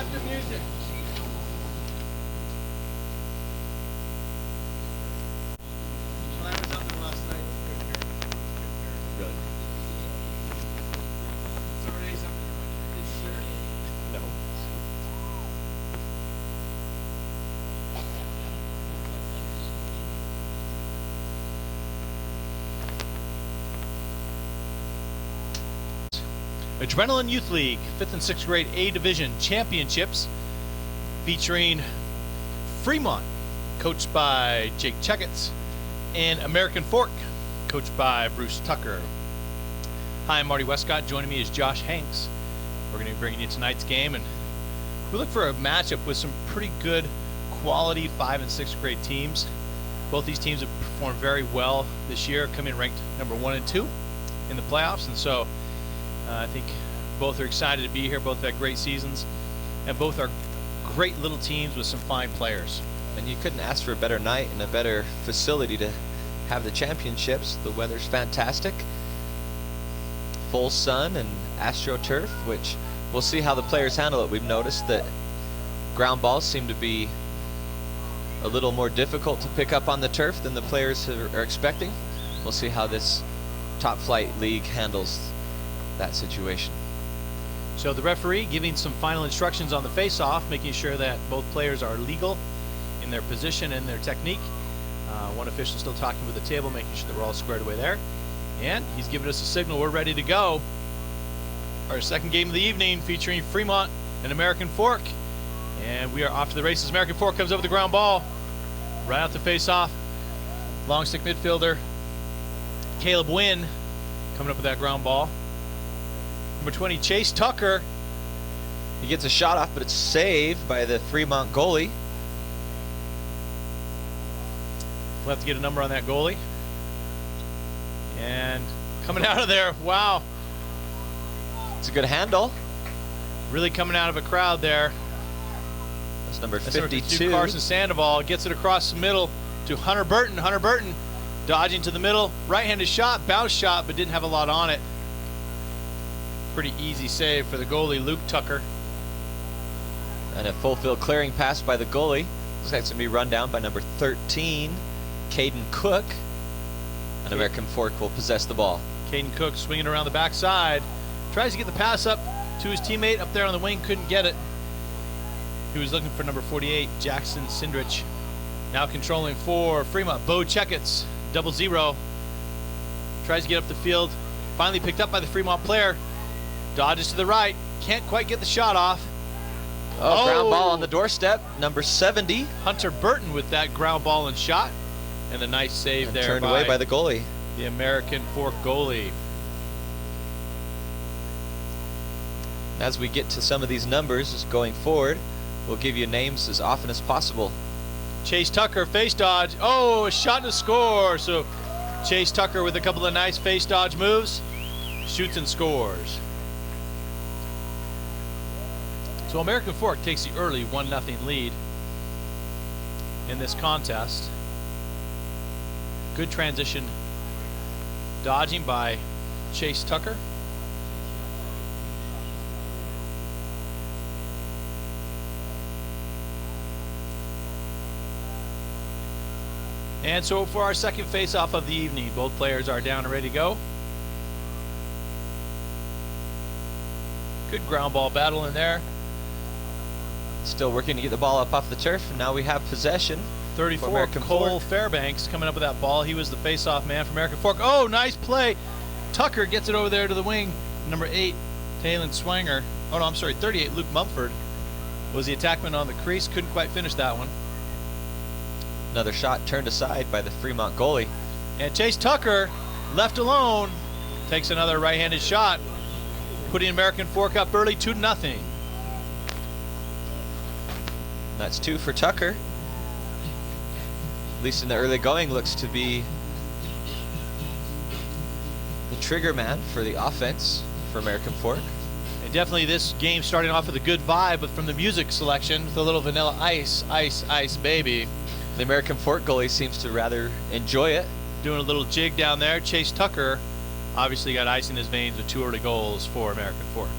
Cut the music. When I was up there last night, Really? it's already something this year. No. Adrenaline Youth League 5th and 6th grade A Division Championships featuring Fremont, coached by Jake Checketts, and American Fork, coached by Bruce Tucker. Hi, I'm Marty Westcott. Joining me is Josh Hanks. We're going to be bringing you tonight's game, and we look for a matchup with some pretty good quality 5th and 6th grade teams. Both these teams have performed very well this year, coming ranked number 1 and 2 in the playoffs, and so I think both are excited to be here. Both had great seasons, and both are great little teams with some fine players. And you couldn't ask for a better night and a better facility to have the championships. The weather's fantastic. Full sun and AstroTurf, which we'll see how the players handle it. We've noticed that ground balls seem to be a little more difficult to pick up on the turf than the players are expecting. We'll see how this top flight league handles that situation. So the referee giving some final instructions on the face-off, making sure that both players are legal in their position and their technique. One official still talking with the table, making sure that we're all squared away there. And he's giving us a signal we're ready to go. Our second game of the evening featuring Fremont and American Fork. And we are off to the races. American Fork comes up with the ground ball. Right out the face-off. Long stick midfielder Caleb Wynn coming up with that ground ball. Number 20, Chase Tucker. He gets a shot off, but it's saved by the Fremont goalie. We'll have to get a number on that goalie. And coming out of there, wow. It's a good handle. Really coming out of a crowd there. That's number That's 52. Carson Sandoval gets it across the middle to Hunter Burton. Hunter Burton dodging to the middle. Right-handed shot, bounce shot, but didn't have a lot on it. Pretty easy save for the goalie, Luke Tucker. And a full field clearing pass by the goalie. Looks like it's going to be run down by number 13, Caden Cook. And American Fork will possess the ball. Caden Cook swinging around the backside. Tries to get the pass up to his teammate up there on the wing. Couldn't get it. He was looking for number 48, Jackson Sindrich. Now controlling for Fremont, Bo Checketts, 0-0. Tries to get up the field. Finally picked up by the Fremont player. Dodges to the right. Can't quite get the shot off. Oh, ground ball on the doorstep. Number 70. Hunter Burton with that ground ball and shot. And a nice save And there. Turned away by the goalie. The American Fork goalie. As we get to some of these numbers just going forward, we'll give you names as often as possible. Chase Tucker, face dodge. Oh, a shot and a score. So Chase Tucker with a couple of nice face dodge moves. Shoots and scores. So American Fork takes the early 1-0 lead in this contest. Good transition dodging by Chase Tucker. And so for our second face-off of the evening, both players are down and ready to go. Good ground ball battle in there. Still working to get the ball up off the turf, and now we have possession. 34, American Cole Fork. Fairbanks coming up with that ball. He was the face-off man for American Fork. Oh, nice play. Tucker gets it over there to the wing. Number 8, Taylon Swanger. Oh, no, I'm sorry, 38, Luke Mumford was the attackman on the crease. Couldn't quite finish that one. Another shot turned aside by the Fremont goalie. And Chase Tucker, left alone, takes another right-handed shot, putting American Fork up early 2-0. That's 2 for Tucker. At least in the early going, looks to be the trigger man for the offense for American Fork. And definitely this game starting off with a good vibe, but from the music selection with a little Vanilla Ice, Ice, Ice Baby. The American Fork goalie seems to rather enjoy it. Doing a little jig down there. Chase Tucker obviously got ice in his veins with 2 early goals for American Fork.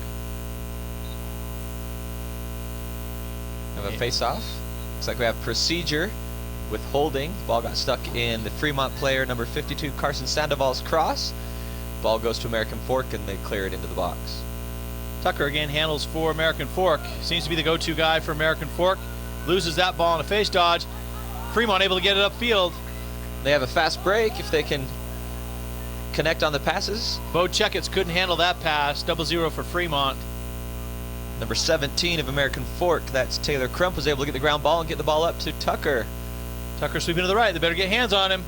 Have a face-off. Looks like we have procedure with holding. Ball got stuck in the Fremont player, number 52, Carson Sandoval's cross. Ball goes to American Fork, and they clear it into the box. Tucker again handles for American Fork. Seems to be the go-to guy for American Fork. Loses that ball in a face dodge. Fremont able to get it upfield. They have a fast break if they can connect on the passes. Bo Checketts couldn't handle that pass. 0-0 for Fremont. Number 17 of American Fork, that's Taylor Crump, was able to get the ground ball and get the ball up to Tucker. Tucker sweeping to the right. They better get hands on him.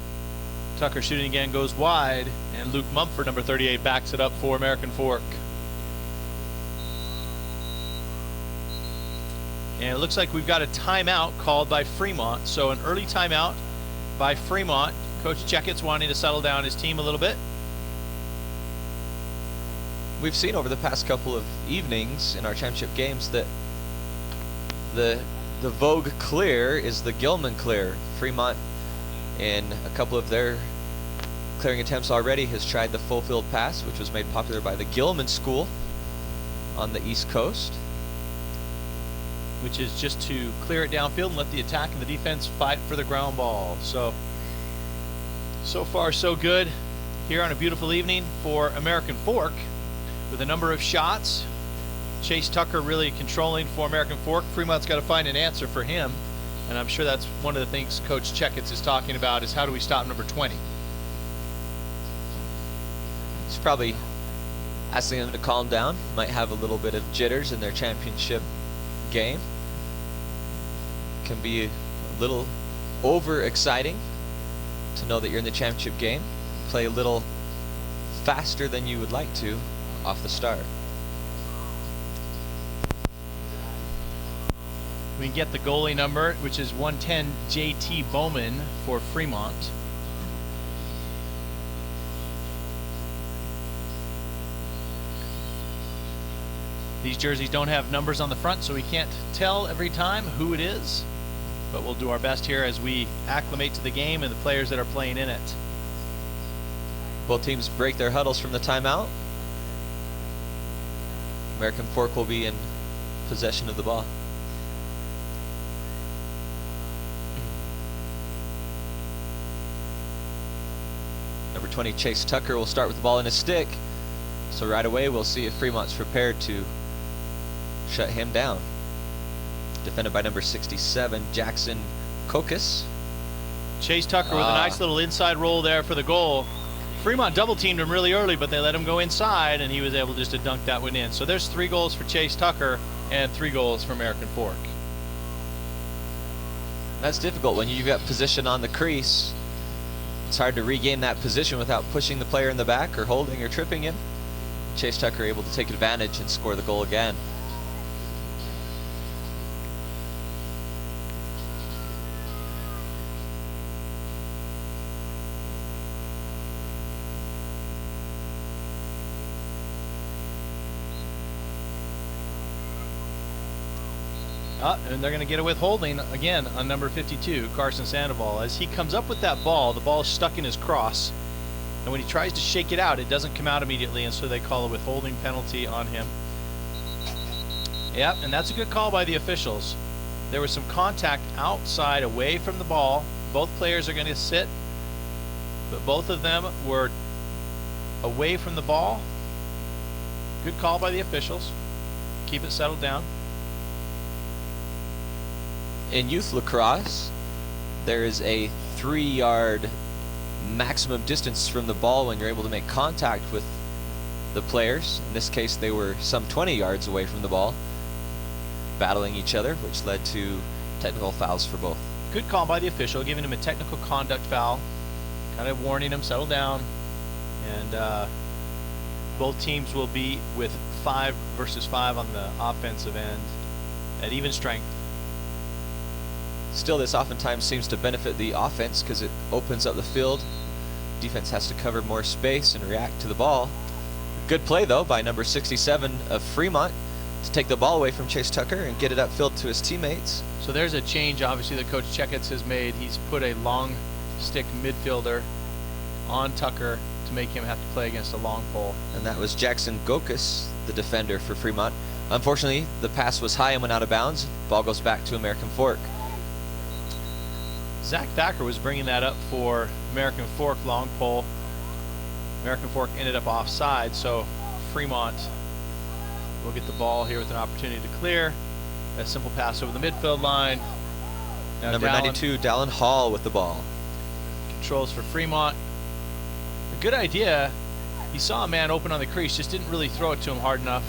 Tucker shooting again, goes wide, and Luke Mumford, number 38, backs it up for American Fork. And it looks like we've got a timeout called by Fremont. So an early timeout by Fremont. Coach Checketts wanting to settle down his team a little bit. We've seen over the past couple of evenings in our championship games that the Vogue clear is the Gilman clear. Fremont, in a couple of their clearing attempts already, has tried the full field pass, which was made popular by the Gilman School on the East Coast. Which is just to clear it downfield and let the attack and the defense fight for the ground ball. So far so good here on a beautiful evening for American Fork with a number of shots. Chase Tucker really controlling for American Fork. Fremont's got to find an answer for him, and I'm sure that's one of the things Coach Checketts is talking about, is how do we stop number 20? He's probably asking them to calm down. Might have a little bit of jitters in their championship game. Can be a little over exciting to know that you're in the championship game. Play a little faster than you would like to off the start. We get the goalie number, which is 110 JT Bowman for Fremont. These jerseys don't have numbers on the front, so we can't tell every time who it is, but we'll do our best here as we acclimate to the game and the players that are playing in it. Both teams break their huddles from the timeout. American Fork will be in possession of the ball. Number 20, Chase Tucker, will start with the ball in his stick. So right away we'll see if Fremont's prepared to shut him down. Defended by number 67, Jackson Kokas. Chase Tucker with a nice little inside roll there for the goal. Fremont double teamed him really early, but they let him go inside, and he was able just to dunk that one in. So there's 3 goals for Chase Tucker and 3 goals for American Fork. That's difficult when you've got position on the crease. It's hard to regain that position without pushing the player in the back or holding or tripping him. Chase Tucker able to take advantage and score the goal again. And they're going to get a withholding again on number 52, Carson Sandoval. As he comes up with that ball, the ball is stuck in his cross. And when he tries to shake it out, it doesn't come out immediately, and so they call a withholding penalty on him. Yep, and that's a good call by the officials. There was some contact outside away from the ball. Both players are going to sit, but both of them were away from the ball. Good call by the officials. Keep it settled down. In youth lacrosse, there is a 3-yard maximum distance from the ball when you're able to make contact with the players. In this case, they were some 20 yards away from the ball, battling each other, which led to technical fouls for both. Good call by the official, giving him a technical conduct foul, kind of warning him, settle down. And both teams will be with 5 versus 5 on the offensive end at even strength. Still, this oftentimes seems to benefit the offense because it opens up the field. Defense has to cover more space and react to the ball. Good play, though, by number 67 of Fremont to take the ball away from Chase Tucker and get it upfield to his teammates. So there's a change, obviously, that Coach Checketts has made. He's put a long stick midfielder on Tucker to make him have to play against a long pole. And that was Jackson Gokas, the defender for Fremont. Unfortunately, the pass was high and went out of bounds. Ball goes back to American Fork. Zach Thacker was bringing that up for American Fork long pole. American Fork ended up offside, so Fremont will get the ball here with an opportunity to clear. A simple pass over the midfield line. Now Number 92, Dallin Hall with the ball. Controls for Fremont. A good idea. He saw a man open on the crease, just didn't really throw it to him hard enough.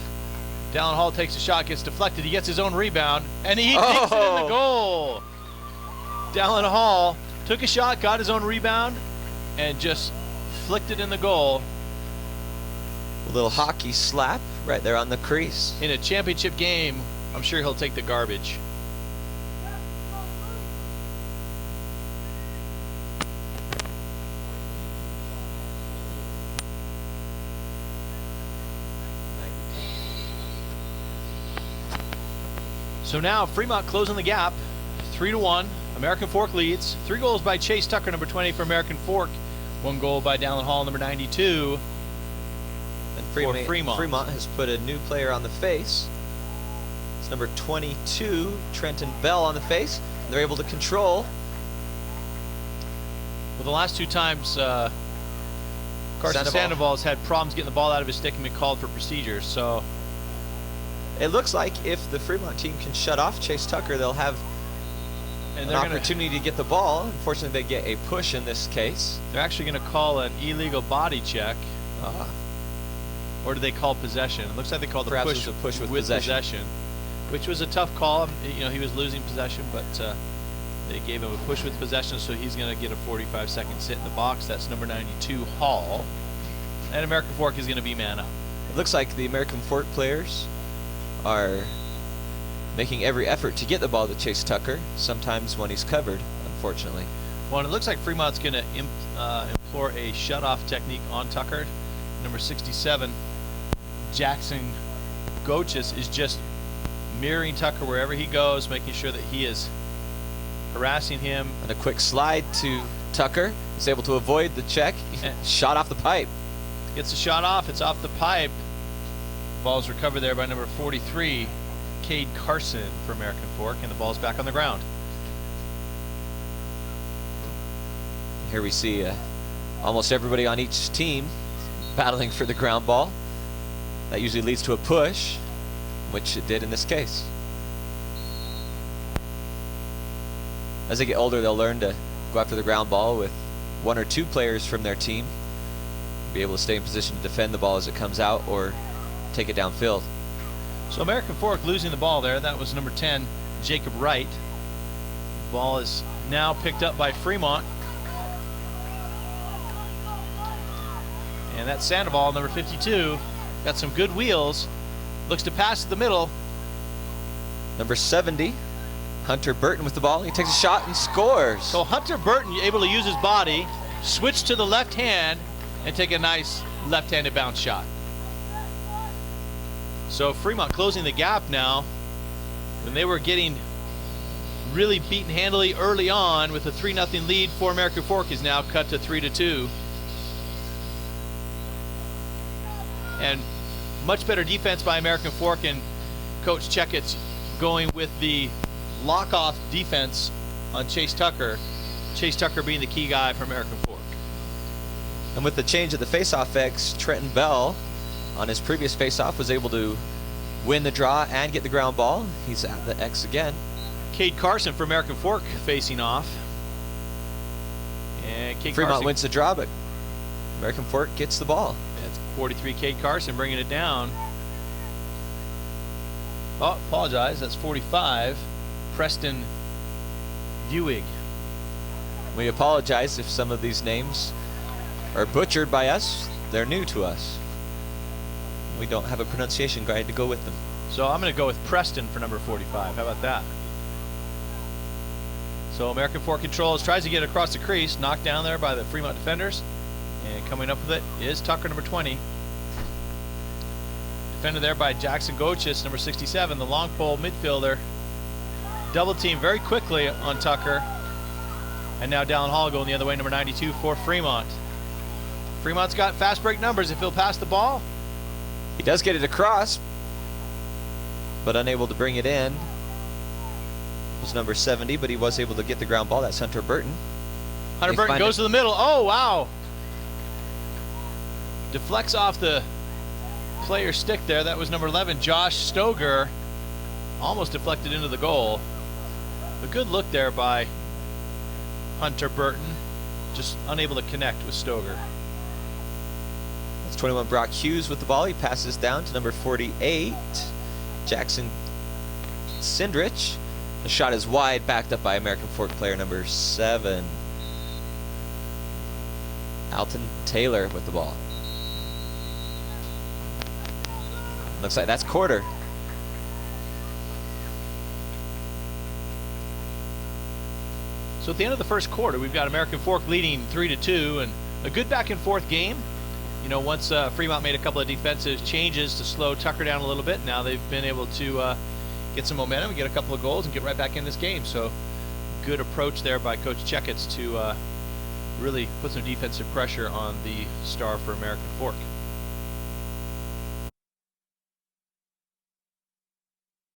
Dallin Hall takes a shot, gets deflected. He gets his own rebound, and he takes it in the goal. Dallin Hall took a shot, got his own rebound, and just flicked it in the goal. A little hockey slap right there on the crease. In a championship game, I'm sure he'll take the garbage. So now Fremont closing the gap, 3-1. American Fork leads. 3 goals by Chase Tucker, number 20 for American Fork. 1 goal by Dallin Hall, number 92. And For Fremont. Fremont has put a new player on the face. It's number 22, Trenton Bell, on the face. They're able to control. Well, the last 2 times Carson Sandoval's had problems getting the ball out of his stick and been called for procedure. So it looks like if the Fremont team can shut off Chase Tucker, they'll have an opportunity to get the ball. Unfortunately, they get a push in this case. They're actually going to call an illegal body check. Or do they call possession? It looks like they called the Perhaps push, it was a push with possession, which was a tough call. You know, he was losing possession, but they gave him a push with possession, so he's going to get a 45-second sit in the box. That's number 92, Hall. And American Fork is going to be man up. It looks like the American Fork players are making every effort to get the ball to Chase Tucker, sometimes when he's covered, unfortunately. Well, and it looks like Fremont's going to employ a shut-off technique on Tucker. Number 67, Jackson Gochis, is just mirroring Tucker wherever he goes, making sure that he is harassing him. And a quick slide to Tucker. He's able to avoid the check. Shot off the pipe. Gets the shot off. It's off the pipe. Ball's recovered there by number 43, Cade Carson for American Fork, and the ball's back on the ground. Here we see almost everybody on each team battling for the ground ball. That usually leads to a push, which it did in this case. As they get older, they'll learn to go after the ground ball with 1 or 2 players from their team, be able to stay in position to defend the ball as it comes out or take it downfield. So American Fork losing the ball there. That was number 10, Jacob Wright. The ball is now picked up by Fremont. And that's Sandoval, number 52. Got some good wheels. Looks to pass to the middle. Number 70, Hunter Burton with the ball. He takes a shot and scores. So Hunter Burton able to use his body, switch to the left hand, and take a nice left-handed bounce shot. So Fremont closing the gap now. When they were getting really beaten handily early on with a 3-0 lead for American Fork, is now cut to 3-2. And much better defense by American Fork, and Coach Checketts going with the lock-off defense on Chase Tucker. Chase Tucker being the key guy for American Fork. And with the change of the face-off X, Trenton Bell on his previous face-off was able to win the draw and get the ground ball. He's at the X again. Cade Carson for American Fork facing off. And Fremont wins the draw, but American Fork gets the ball. That's 43, Cade Carson bringing it down. Oh, apologize. That's 45, Preston Buig. We apologize if some of these names are butchered by us. They're new to us. We don't have a pronunciation guide to go with them. So I'm going to go with Preston for number 45. How about that? So American Fork controls, tries to get across the crease, knocked down there by the Fremont defenders. And coming up with it is Tucker, number 20. Defended there by Jackson Gochis, number 67, the long pole midfielder. Double team very quickly on Tucker. And now Dallin Hall going the other way, number 92 for Fremont. Fremont's got fast break numbers if he'll pass the ball. He does get it across. but unable to bring it in was number 70, but he was able to get the ground ball. That's Hunter Burton. Hunter They Burton find goes it. to the middle. Oh, wow. Deflects off the player stick there. That was number 11, Josh Stoger. Almost deflected into the goal. A good look there by Hunter Burton. Just unable to connect with Stoger. That's 21 Brock Hughes with the ball. He passes down to number 48, Jackson Sindrich. The shot is wide, backed up by American Fork player number 7, Alton Taylor with the ball. Looks like that's quarter. So at the end of the first quarter, we've got American Fork leading 3-2, and a good back and forth game. You know, once Fremont made a couple of defensive changes to slow Tucker down a little bit, now they've been able to get some momentum and get a couple of goals and get right back in this game. So good approach there by Coach Checketts to really put some defensive pressure on the star for American Fork.